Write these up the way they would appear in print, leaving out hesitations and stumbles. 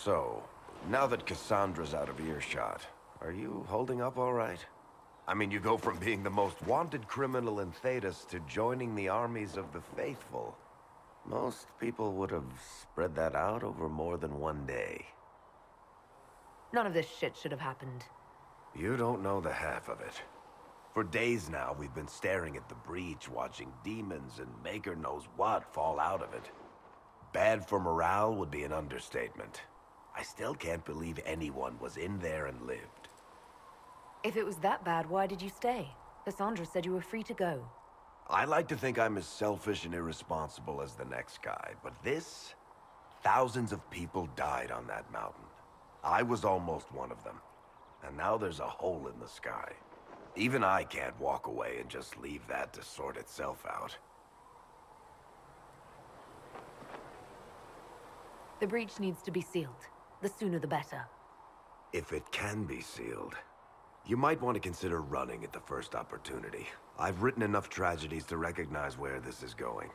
So, now that Cassandra's out of earshot, are you holding up all right? I mean, you go from being the most wanted criminal in Thedas to joining the armies of the faithful. Most people would have spread that out over more than one day. None of this shit should have happened. You don't know the half of it. For days now, we've been staring at the breach, watching demons and maker knows what fall out of it. Bad for morale would be an understatement. I still can't believe anyone was in there and lived. If it was that bad, why did you stay? Cassandra said you were free to go. I like to think I'm as selfish and irresponsible as the next guy, but this... Thousands of people died on that mountain. I was almost one of them. And now there's a hole in the sky. Even I can't walk away and just leave that to sort itself out. The breach needs to be sealed. The sooner the better. If it can be sealed, you might want to consider running at the first opportunity. I've written enough tragedies to recognize where this is going.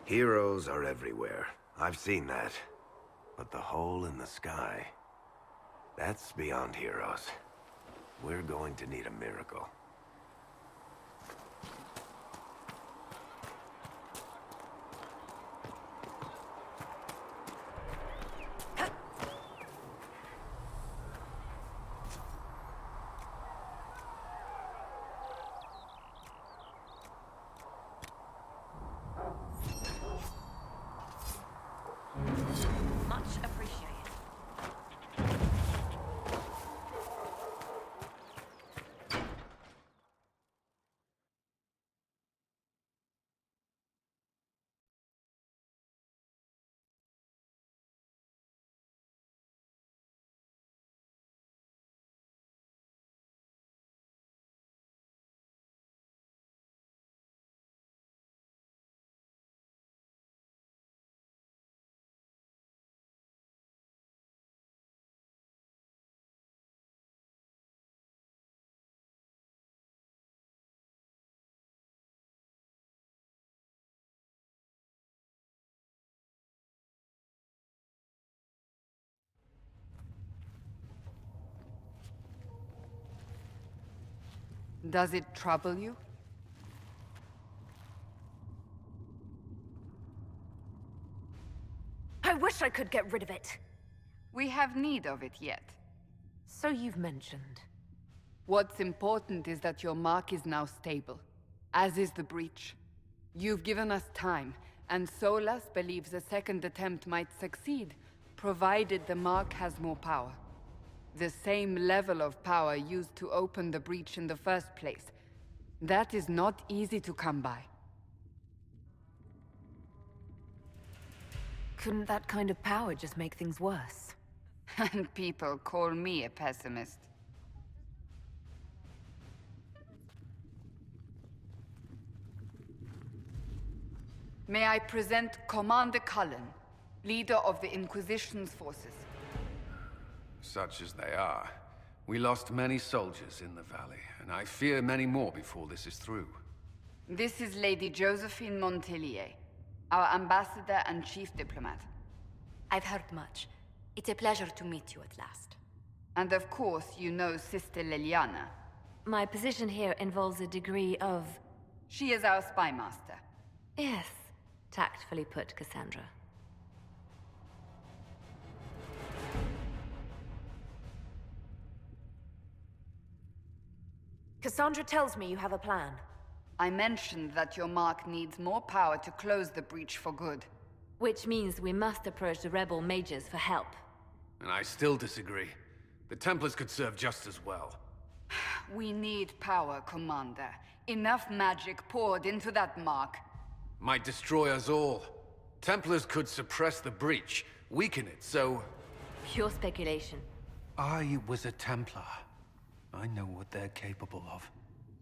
Heroes are everywhere. I've seen that. But the hole in the sky... that's beyond heroes. We're going to need a miracle. Much appreciated. Does it trouble you? I wish I could get rid of it. We have need of it yet. So you've mentioned. What's important is that your mark is now stable, as is the breach. You've given us time, and Solas believes a second attempt might succeed, provided the mark has more power. The same level of power used to open the breach in the first place. That is not easy to come by. Couldn't that kind of power just make things worse? And people call me a pessimist. May I present Commander Cullen, leader of the Inquisition's forces. Such as they are. We lost many soldiers in the valley, and I fear many more before this is through. This is Lady Josephine Montelier, our ambassador and chief diplomat. I've heard much. It's a pleasure to meet you at last. And of course, you know Sister Liliana. My position here involves a degree of... She is our spy master. Yes, tactfully put, Cassandra. Cassandra tells me you have a plan. I mentioned that your mark needs more power to close the breach for good. Which means we must approach the rebel mages for help. And I still disagree. The Templars could serve just as well. We need power, Commander. Enough magic poured into that mark. Might destroy us all. Templars could suppress the breach, weaken it, so... Pure speculation. I was a Templar. I know what they're capable of.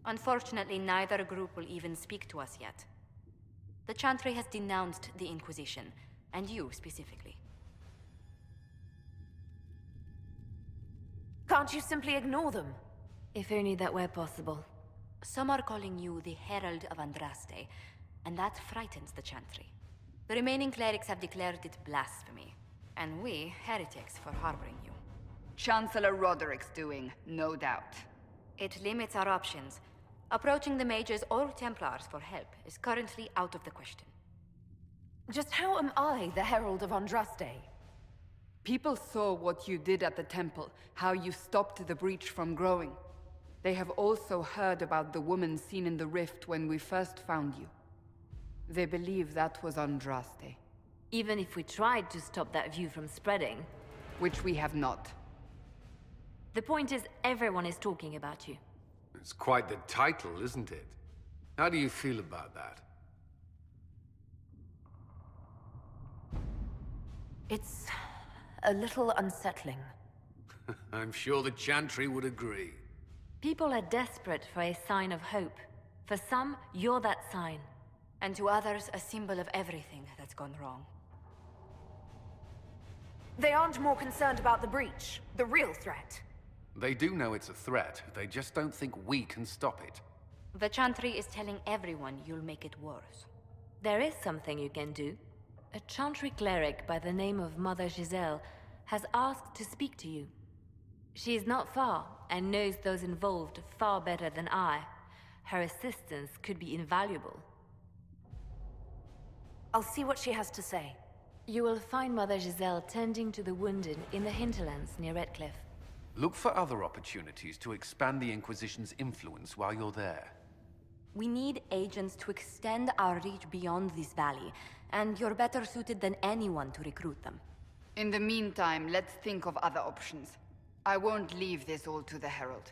Unfortunately, neither group will even speak to us yet. The Chantry has denounced the Inquisition, and you specifically. Can't you simply ignore them? If only that were possible. Some are calling you the Herald of Andraste, and that frightens the Chantry. The remaining clerics have declared it blasphemy. And we, heretics, for harboring you. Chancellor Roderick's doing, no doubt. It limits our options. Approaching the mages or Templars for help is currently out of the question. Just how am I the Herald of Andraste? People saw what you did at the temple, how you stopped the breach from growing. They have also heard about the woman seen in the rift when we first found you. They believe that was Andraste. Even if we tried to stop that view from spreading. Which we have not. The point is, everyone is talking about you. It's quite the title, isn't it? How do you feel about that? It's a little unsettling. I'm sure the Chantry would agree. People are desperate for a sign of hope. For some, you're that sign. And to others, a symbol of everything that's gone wrong. They aren't more concerned about the breach, the real threat. They do know it's a threat, they just don't think we can stop it. The Chantry is telling everyone you'll make it worse. There is something you can do. A Chantry cleric by the name of Mother Giselle has asked to speak to you. She is not far, and knows those involved far better than I. Her assistance could be invaluable. I'll see what she has to say. You will find Mother Giselle tending to the wounded in the hinterlands near Redcliffe. Look for other opportunities to expand the Inquisition's influence while you're there. We need agents to extend our reach beyond this valley, and you're better suited than anyone to recruit them. In the meantime, let's think of other options. I won't leave this all to the Herald.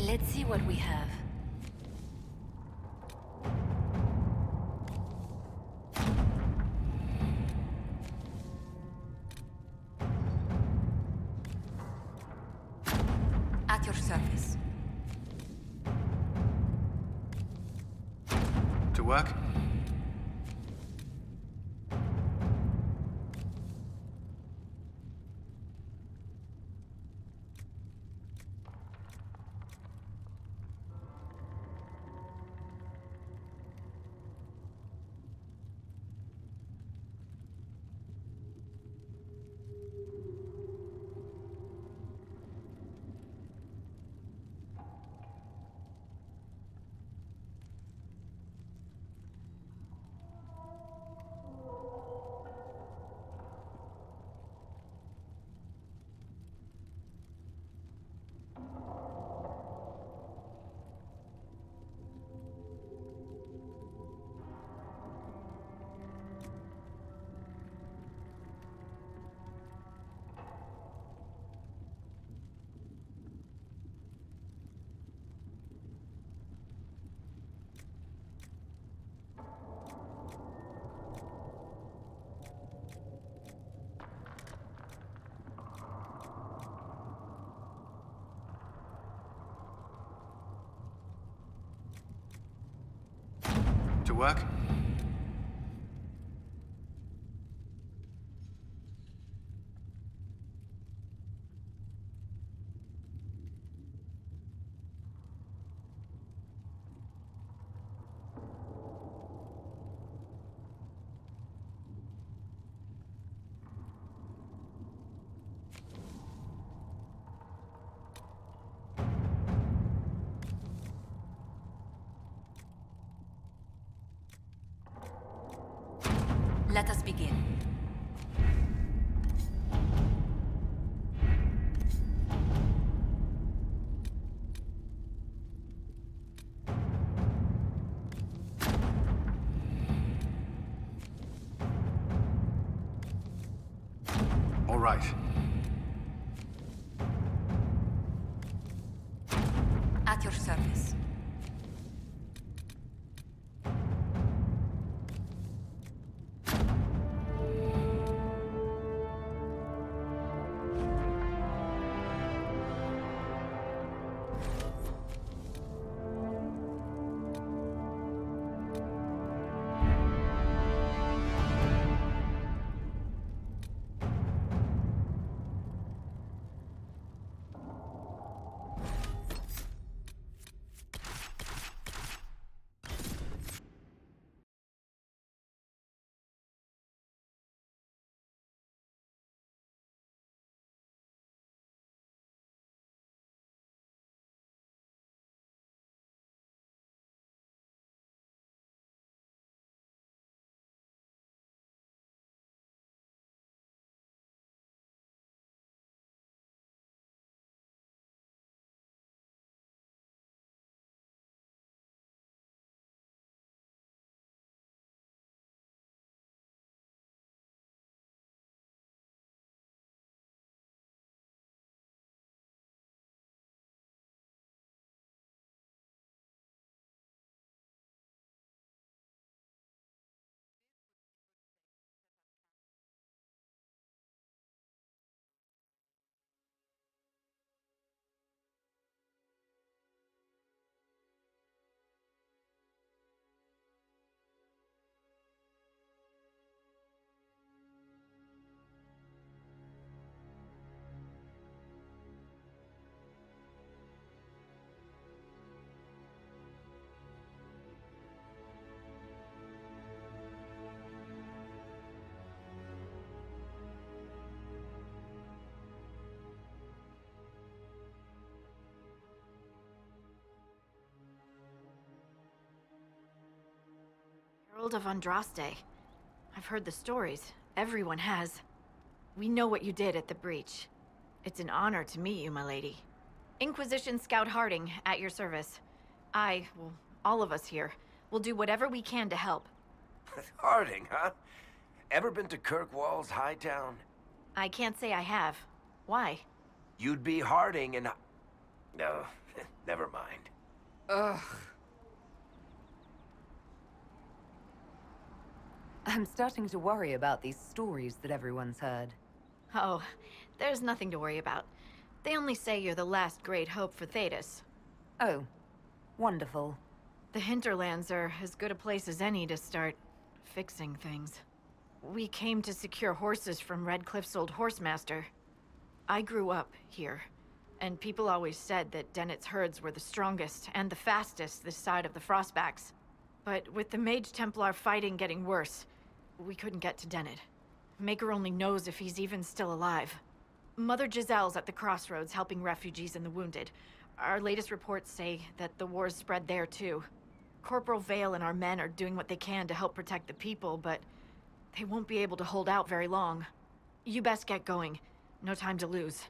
Let's see what we have. At your service. To work? To work? Let us begin. All right. At your service. Herald of Andraste. I've heard the stories. Everyone has. We know what you did at the breach. It's an honor to meet you, my lady. Inquisition Scout Harding, at your service. Well, all of us here, will do whatever we can to help. Harding, huh? Ever been to Kirkwall's Hightown? I can't say I have. Why? You'd be Harding and... No, never mind. Ugh. I'm starting to worry about these stories that everyone's heard. Oh, there's nothing to worry about. They only say you're the last great hope for Thetis. Oh, wonderful. The hinterlands are as good a place as any to start fixing things. We came to secure horses from Redcliffe's old horsemaster. I grew up here, and people always said that Dennett's herds were the strongest and the fastest this side of the Frostbacks. But with the Mage Templar fighting getting worse, we couldn't get to Dennett. Maker only knows if he's even still alive. Mother Giselle's at the crossroads helping refugees and the wounded. Our latest reports say that the war's spread there too. Corporal Vale and our men are doing what they can to help protect the people, but they won't be able to hold out very long. You best get going. No time to lose.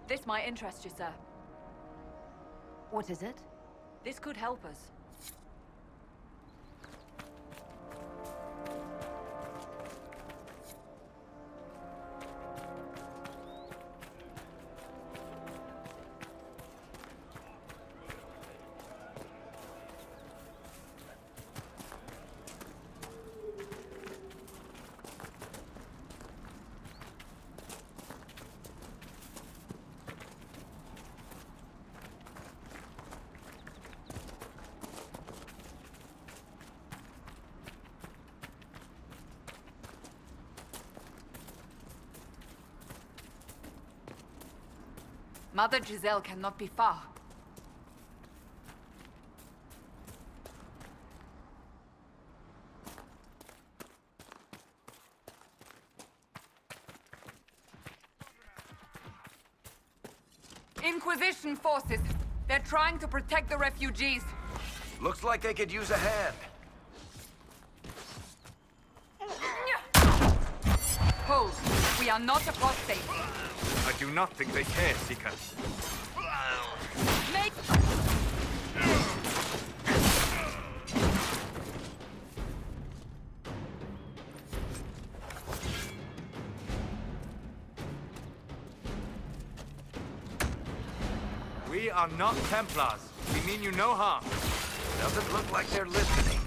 This might interest you, sir. What is it? This could help us. Mother Giselle cannot be far. Inquisition forces. They're trying to protect the refugees. Looks like they could use a hand. Hold. We are not apostate. I do not think they care, Seeker. Make... We are not Templars. We mean you no harm. Doesn't look like they're listening.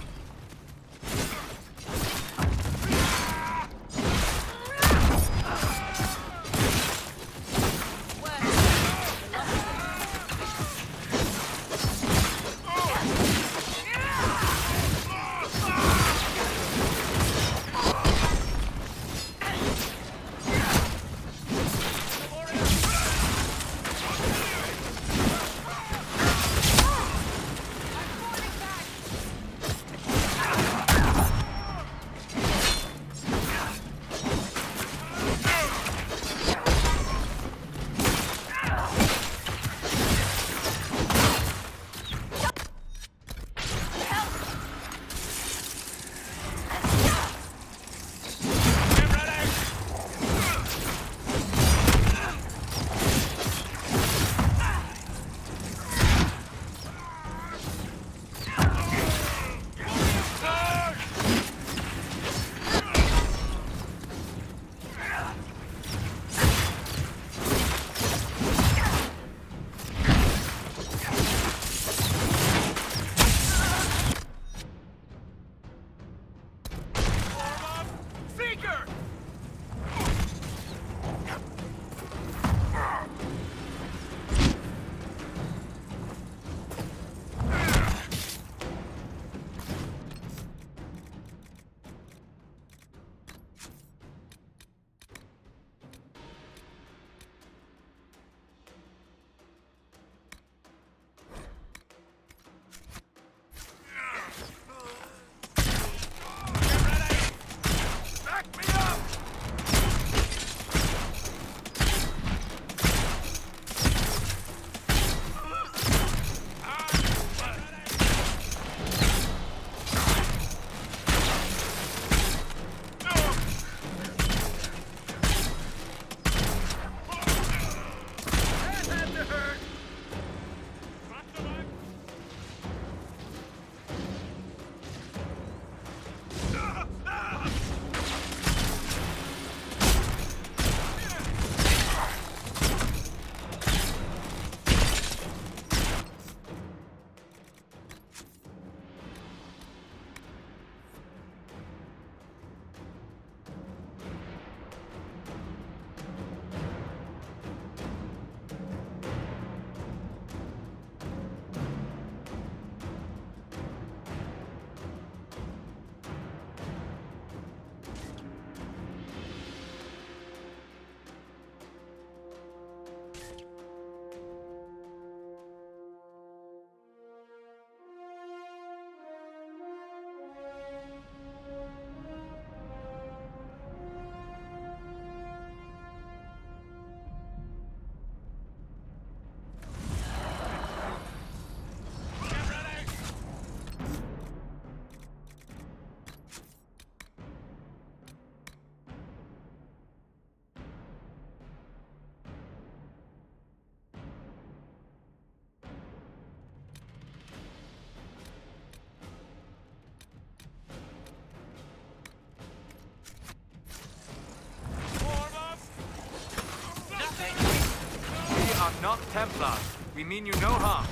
Not Templars. We mean you no harm.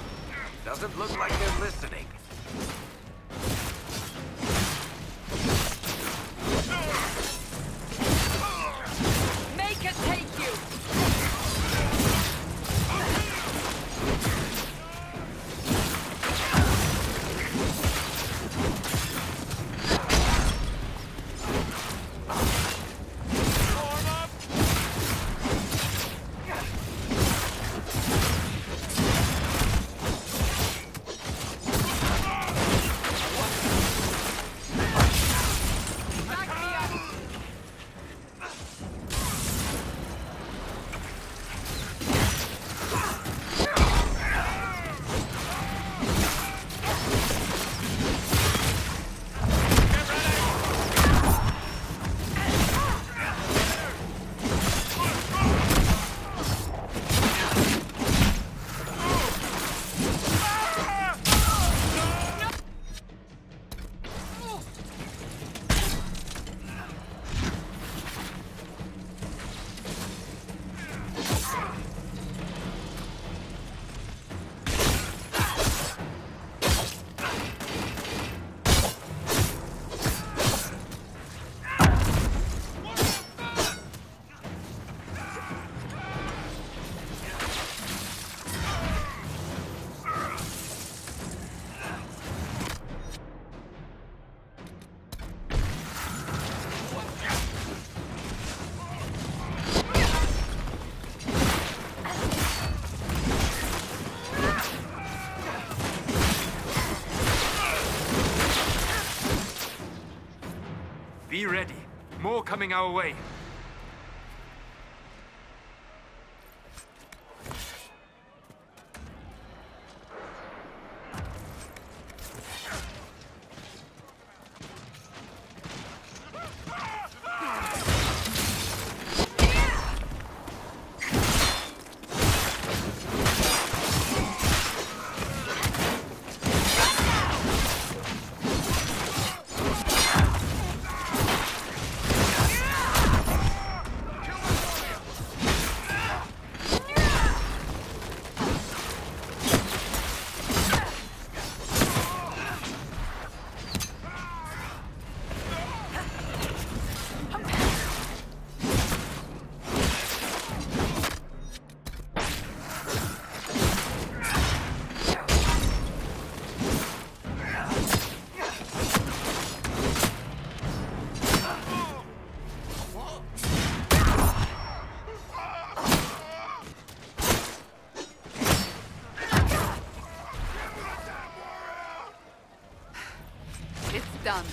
Doesn't look like they're listening. Make it take you! Be ready. More coming our way. Done.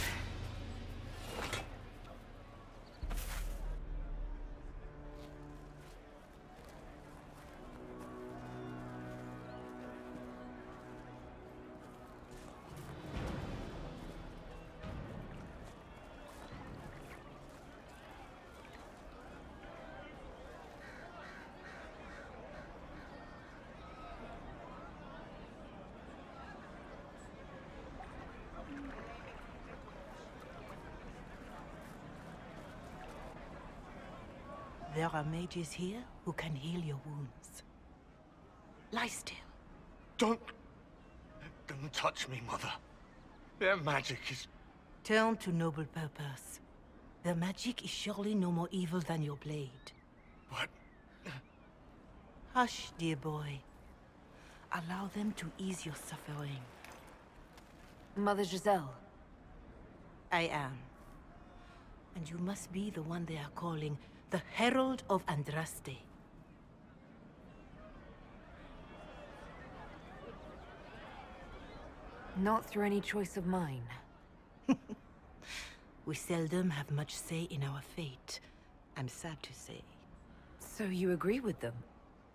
There are mages here who can heal your wounds. Lie still. Don't touch me, Mother. Their magic is... Turn to noble purpose. Their magic is surely no more evil than your blade. What? Hush, dear boy. Allow them to ease your suffering. Mother Giselle. I am. And you must be the one they are calling the Herald of Andraste. Not through any choice of mine. We seldom have much say in our fate, I'm sad to say. So you agree with them?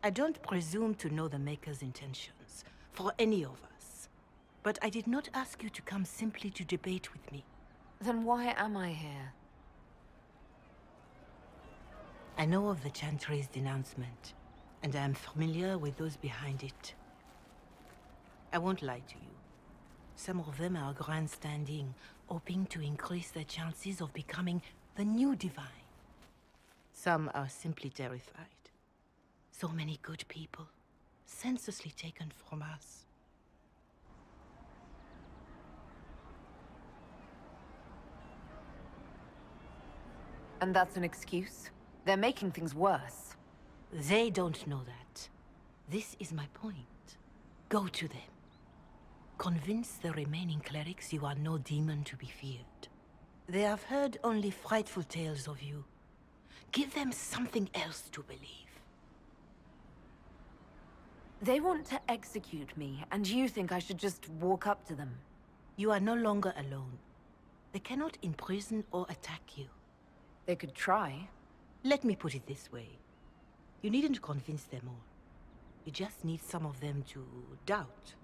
I don't presume to know the Maker's intentions, for any of us. But I did not ask you to come simply to debate with me. Then why am I here? I know of the Chantry's denouncement, and I am familiar with those behind it. I won't lie to you. Some of them are grandstanding, hoping to increase their chances of becoming the new divine. Some are simply terrified. So many good people, senselessly taken from us. And that's an excuse? They're making things worse. They don't know that. This is my point. Go to them. Convince the remaining clerics you are no demon to be feared. They have heard only frightful tales of you. Give them something else to believe. They want to execute me, and you think I should just walk up to them? You are no longer alone. They cannot imprison or attack you. They could try. Let me put it this way. You needn't convince them all. You just need some of them to doubt.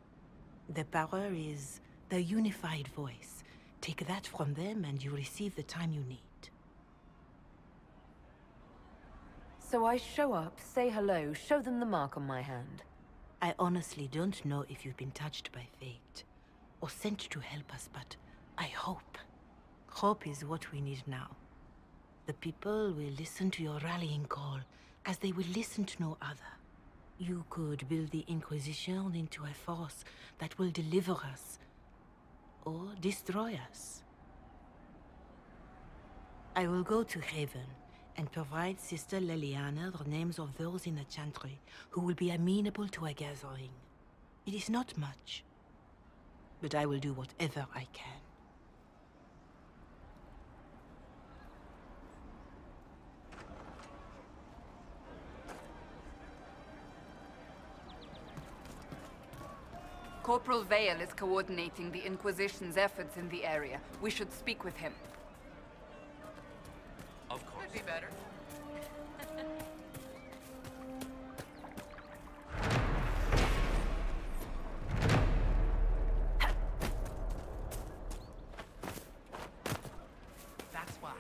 Their power is their unified voice. Take that from them and you receive the time you need. So I show up, say hello, show them the mark on my hand. I honestly don't know if you've been touched by fate, or sent to help us, but I hope. Hope is what we need now. The people will listen to your rallying call, as they will listen to no other. You could build the Inquisition into a force that will deliver us, or destroy us. I will go to Haven, and provide Sister Leliana the names of those in the Chantry who will be amenable to a gathering. It is not much, but I will do whatever I can. Corporal Vale is coordinating the Inquisition's efforts in the area. We should speak with him. Of course. Could be better. That's why.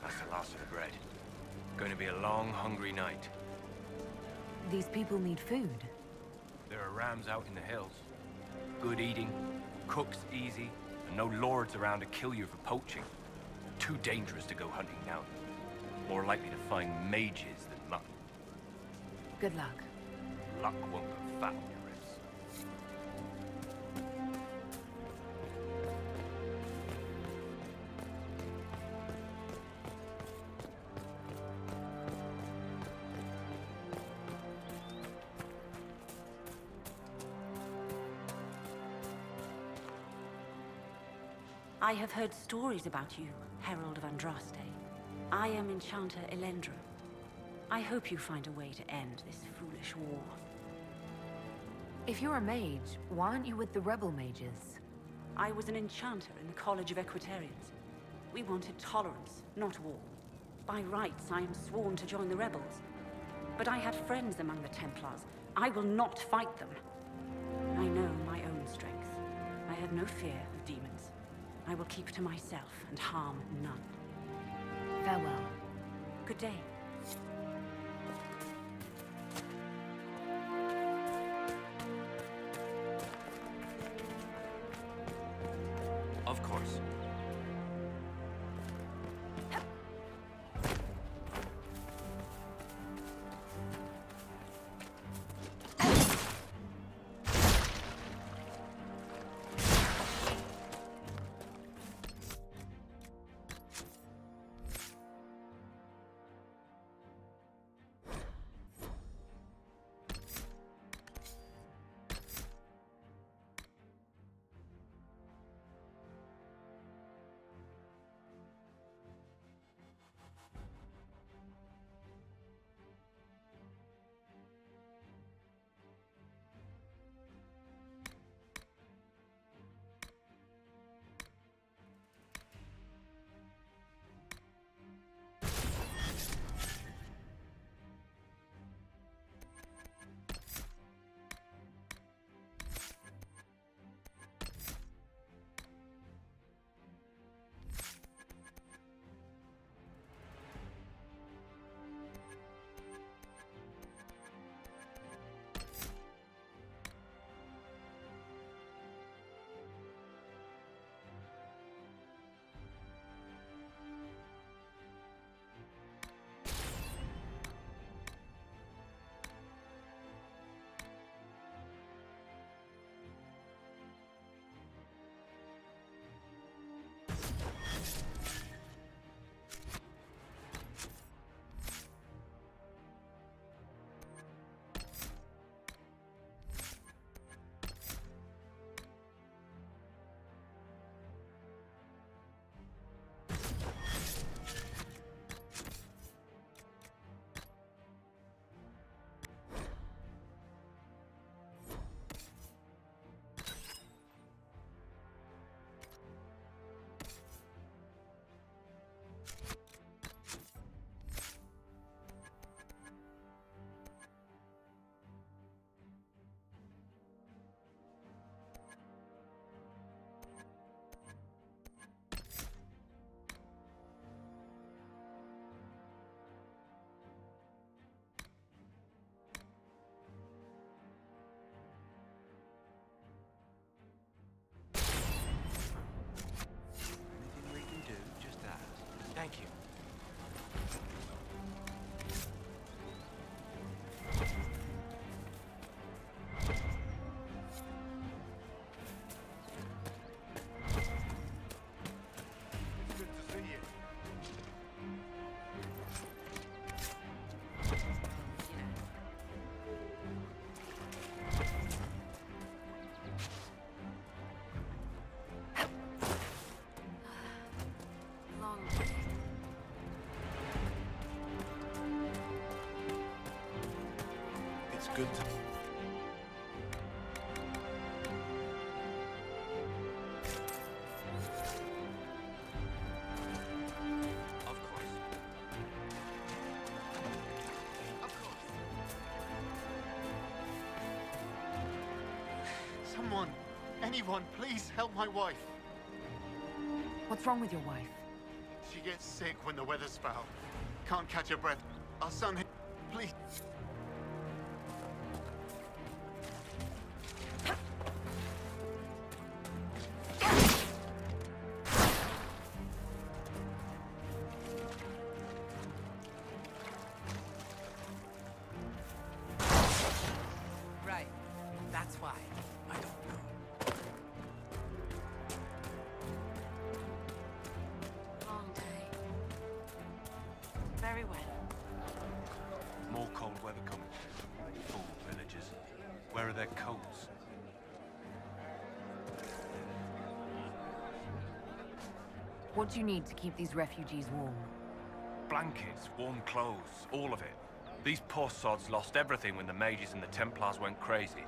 That's the last of the bread. Going to be a long, hungry night. These people need food. There are rams out in the hills. Good eating, cooks easy, and no lords around to kill you for poaching. Too dangerous to go hunting now. More likely to find mages than mutton. Good luck. Luck won't go fat on your ribs. I have heard stories about you, Herald of Andraste. I am Enchanter Elendra. I hope you find a way to end this foolish war. If you're a mage, why aren't you with the rebel mages? I was an enchanter in the College of Equitarians. We wanted tolerance, not war. By rights, I am sworn to join the rebels. But I had friends among the Templars. I will not fight them. I know my own strength. I have no fear of demons. I will keep to myself and harm none. Farewell. Good day. Of course. Thank you. Good to... Anyone, please help my wife. What's wrong with your wife? She gets sick when the weather's foul. Can't catch her breath. Our son, please. Right. That's why. I don't know. Long day. Very wet. More cold weather coming. Fool villagers. Where are their coats? What do you need to keep these refugees warm? Blankets, warm clothes, all of it. These poor sods lost everything when the mages and the Templars went crazy.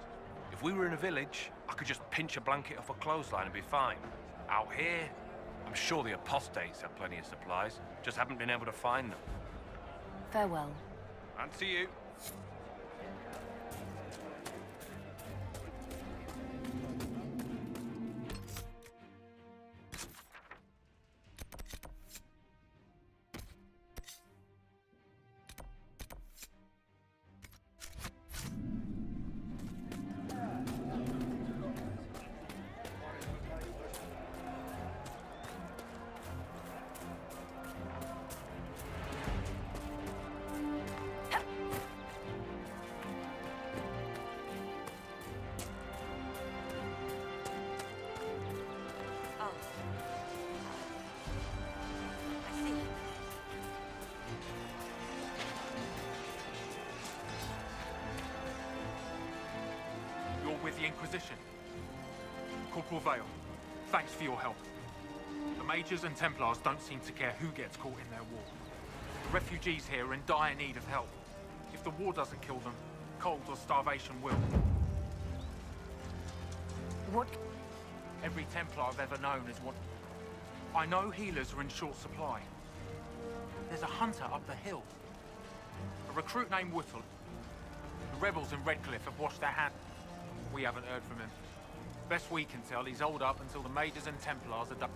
If we were in a village, I could just pinch a blanket off a clothesline and be fine. Out here, I'm sure the apostates have plenty of supplies, just haven't been able to find them. Farewell. And to you. With the Inquisition. Corporal Vale, thanks for your help. The Mages and Templars don't seem to care who gets caught in their war. The refugees here are in dire need of help. If the war doesn't kill them, cold or starvation will. What? Every Templar I've ever known is what... I know healers are in short supply. There's a hunter up the hill. A recruit named Whittle. The rebels in Redcliffe have washed their hands. We haven't heard from him. Best we can tell, he's holed up until the Mages and Templars are done.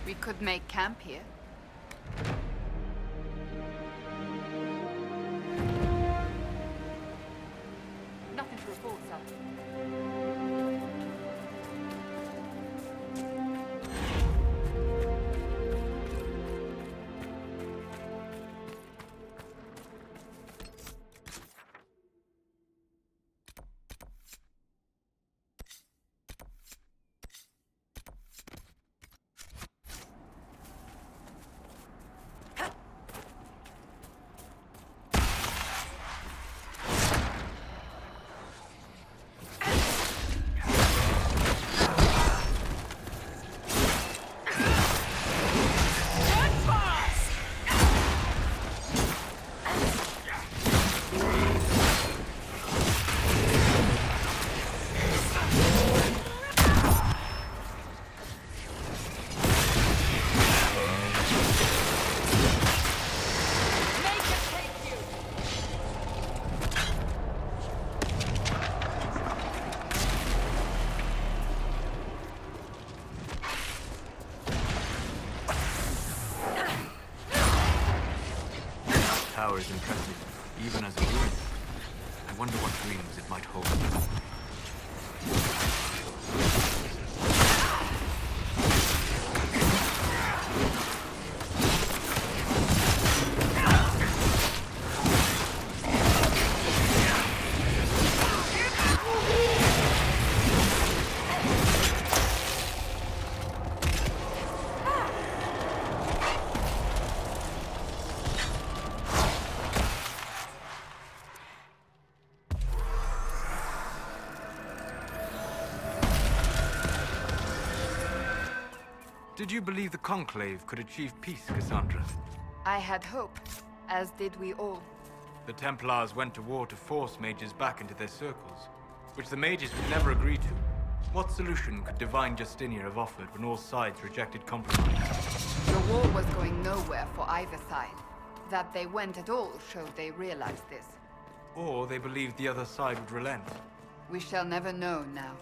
We could make camp here. Nothing to report, sir. Tower is impressive, even as a ruin. I wonder what dreams it might hold. Did you believe the Conclave could achieve peace, Cassandra? I had hope, as did we all. The Templars went to war to force mages back into their circles, which the mages would never agree to. What solution could Divine Justinia have offered when all sides rejected compromise? The war was going nowhere for either side. That they went at all showed they realized this. Or they believed the other side would relent. We shall never know now.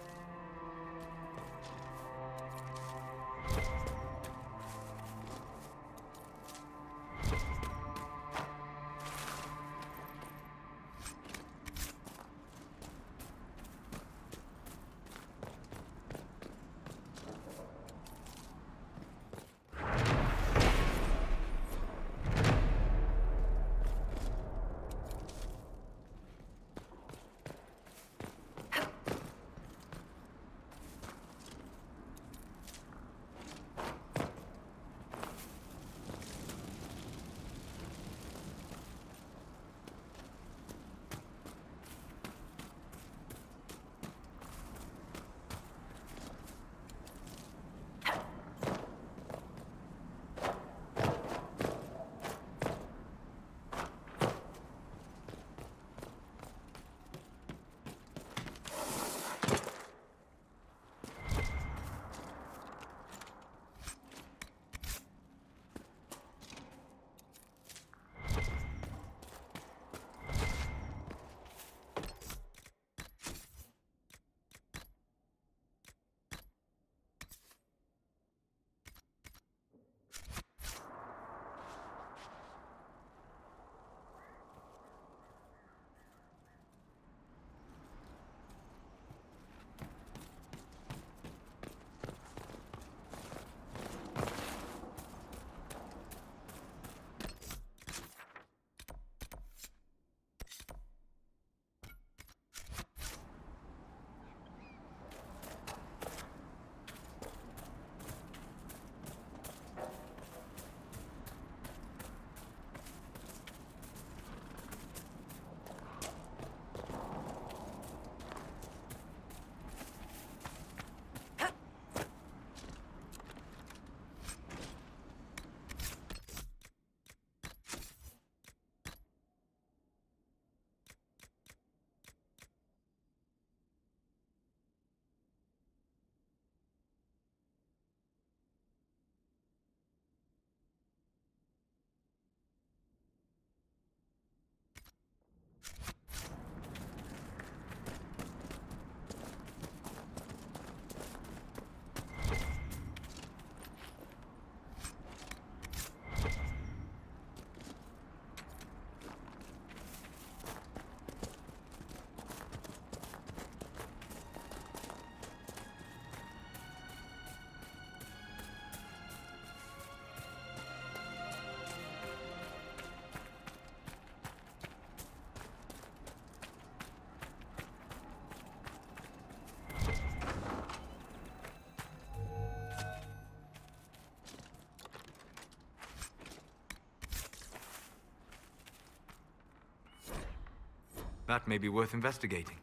That may be worth investigating.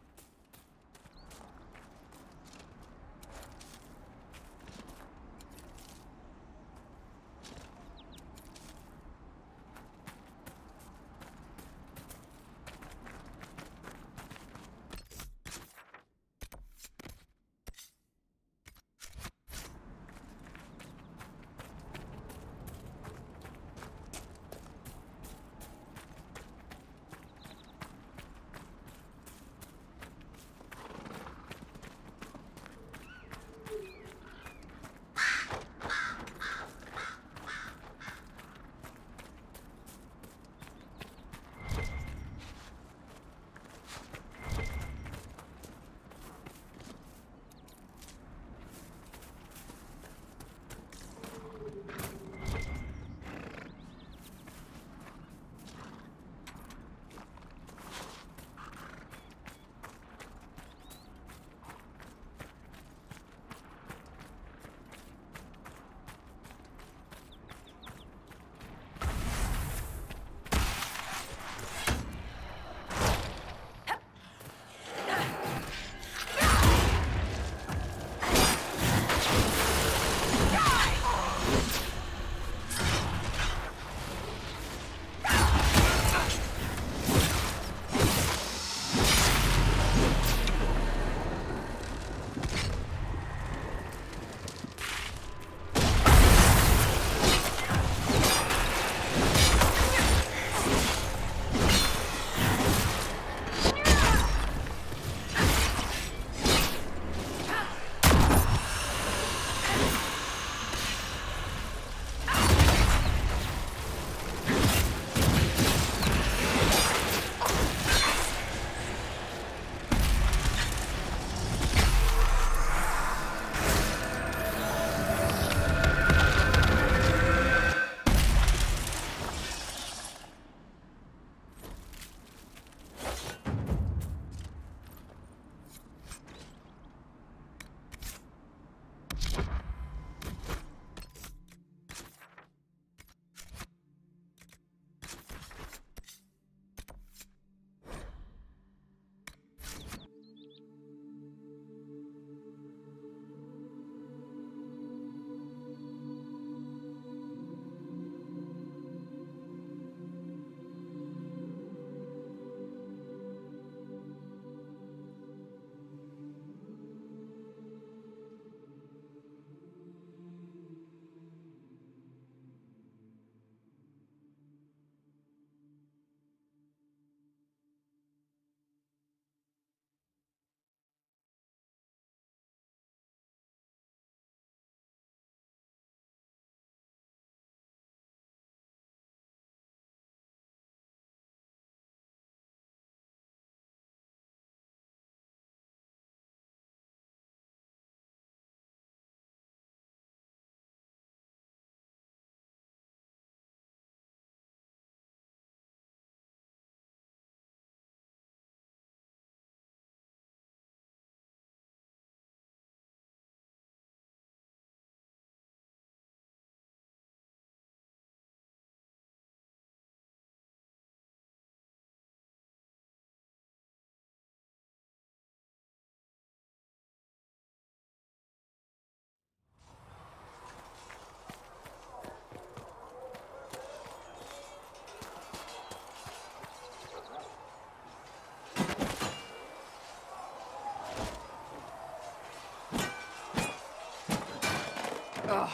Ugh.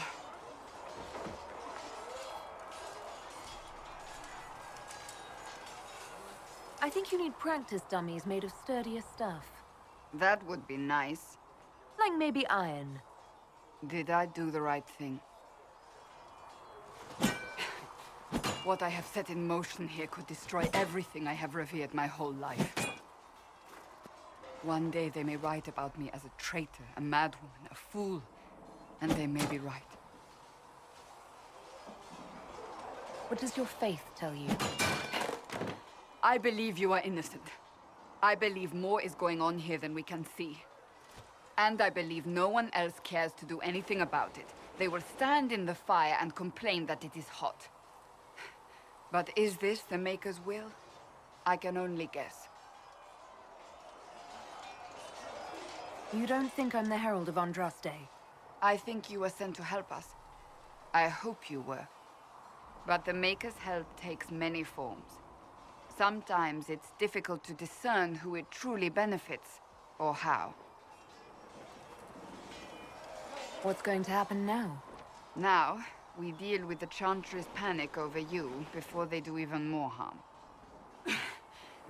I think you need practice dummies made of sturdier stuff. That would be nice. Like maybe iron. Did I do the right thing? What I have set in motion here could destroy everything I have revered my whole life. One day they may write about me as a traitor, a madwoman, a fool. And they may be right. What does your faith tell you? I believe you are innocent. I believe more is going on here than we can see. And I believe no one else cares to do anything about it. They will stand in the fire and complain that it is hot. But is this the Maker's will? I can only guess. You don't think I'm the Herald of Andraste? I think you were sent to help us. I hope you were. But the Maker's help takes many forms. Sometimes it's difficult to discern who it truly benefits, or how. What's going to happen now? Now, we deal with the Chantry's panic over you before they do even more harm.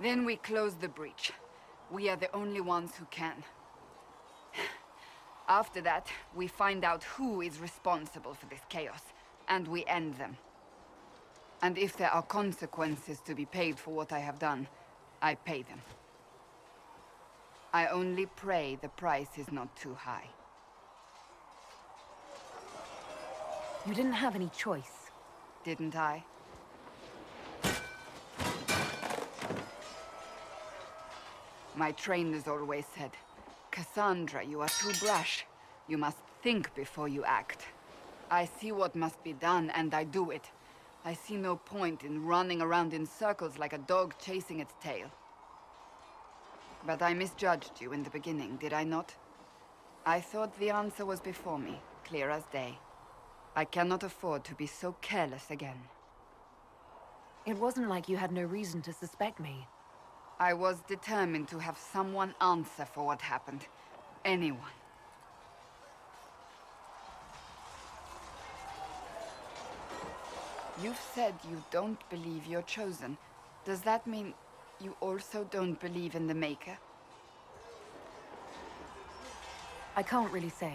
Then we close the breach. We are the only ones who can. After that, we find out who is responsible for this chaos, and we end them. And if there are consequences to be paid for what I have done, I pay them. I only pray the price is not too high. You didn't have any choice. Didn't I? My trainers always said, Cassandra, you are too brash. You must think before you act. I see what must be done, and I do it. I see no point in running around in circles like a dog chasing its tail. But I misjudged you in the beginning, did I not? I thought the answer was before me, clear as day. I cannot afford to be so careless again. It wasn't like you had no reason to suspect me. I was determined to have someone answer for what happened. Anyone. You've said you don't believe you're chosen. Does that mean you also don't believe in the Maker? I can't really say.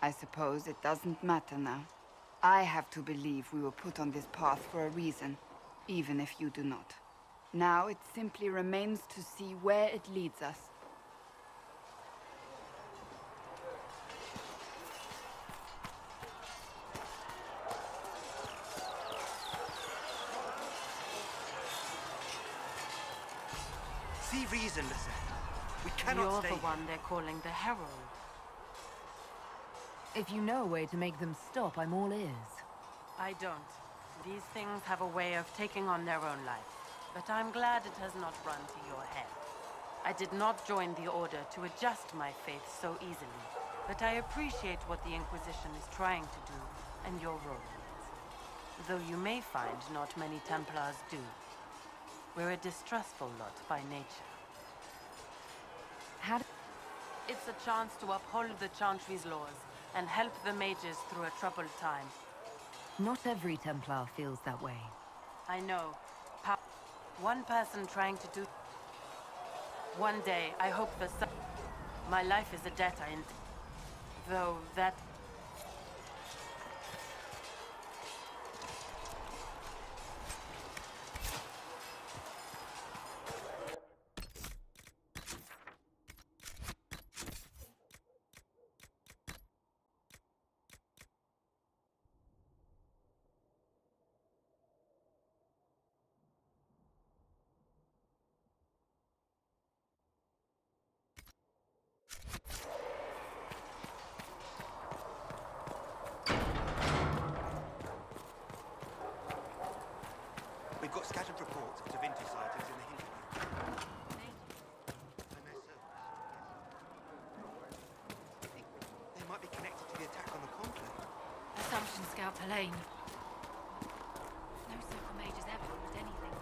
I suppose it doesn't matter now. I have to believe we were put on this path for a reason, even if you do not. Now it simply remains to see where it leads us. See reason, Lisa. We cannot You're stay the here. one they're calling the Herald. If you know a way to make them stop, I'm all ears. I don't. These things have a way of taking on their own life. But I'm glad it has not run to your head. I did not join the Order to adjust my faith so easily. But I appreciate what the Inquisition is trying to do, and your role in it. Though you may find not many Templars do. We're a distrustful lot by nature. It's a chance to uphold the Chantry's laws and help the mages through a troubled time. Not every Templar feels that way. I know. One person trying to do... One day, I hope for some... My life is a debt I... Though that... We've got scattered reports of Da Vinci sightings in the hinterland. They might be connected to the attack on the conclave. Assumption Scout Pelaine. No circle mage has ever ordered anything